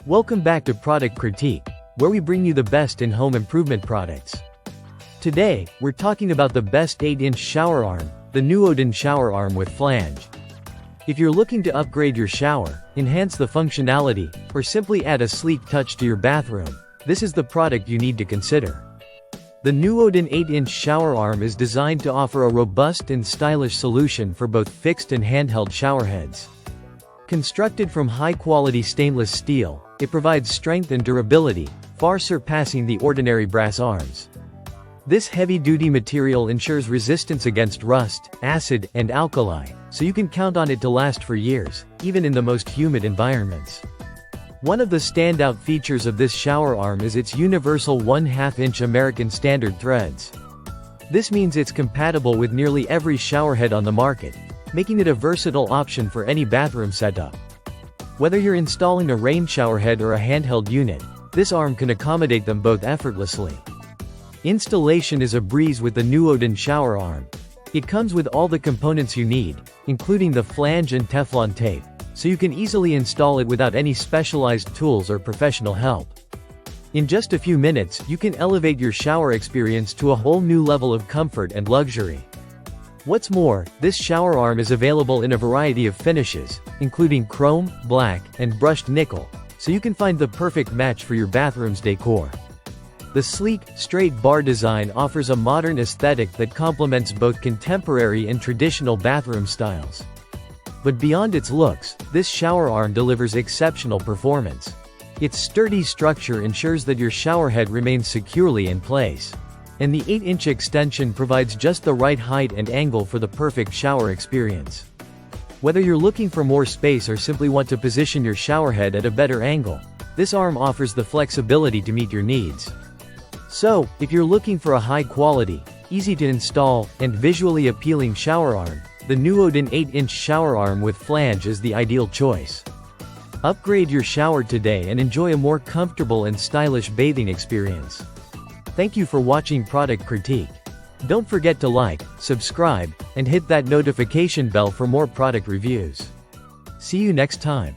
Welcome back to Product Critique, where we bring you the best in home improvement products. Today, we're talking about the best 8-inch shower arm, the Nuodan shower arm with flange. If you're looking to upgrade your shower, enhance the functionality, or simply add a sleek touch to your bathroom, this is the product you need to consider. The Nuodan 8-inch shower arm is designed to offer a robust and stylish solution for both fixed and handheld showerheads. Constructed from high-quality stainless steel, it provides strength and durability, far surpassing the ordinary brass arms. This heavy-duty material ensures resistance against rust, acid, and alkali, so you can count on it to last for years, even in the most humid environments. One of the standout features of this shower arm is its universal 1/2-inch American Standard threads. This means it's compatible with nearly every showerhead on the market, making it a versatile option for any bathroom setup. Whether you're installing a rain showerhead or a handheld unit, this arm can accommodate them both effortlessly. Installation is a breeze with the Nuodan shower arm. It comes with all the components you need, including the flange and Teflon tape, so you can easily install it without any specialized tools or professional help. In just a few minutes, you can elevate your shower experience to a whole new level of comfort and luxury. What's more, this shower arm is available in a variety of finishes, including chrome, black, and brushed nickel, so you can find the perfect match for your bathroom's decor. The sleek, straight bar design offers a modern aesthetic that complements both contemporary and traditional bathroom styles. But beyond its looks, this shower arm delivers exceptional performance. Its sturdy structure ensures that your showerhead remains securely in place. And the 8-inch extension provides just the right height and angle for the perfect shower experience. Whether you're looking for more space or simply want to position your showerhead at a better angle, this arm offers the flexibility to meet your needs. So, if you're looking for a high-quality, easy-to-install, and visually appealing shower arm, the Nuodan 8-inch shower arm with flange is the ideal choice. Upgrade your shower today and enjoy a more comfortable and stylish bathing experience. Thank you for watching Product Critique. Don't forget to like, subscribe, and hit that notification bell for more product reviews. See you next time.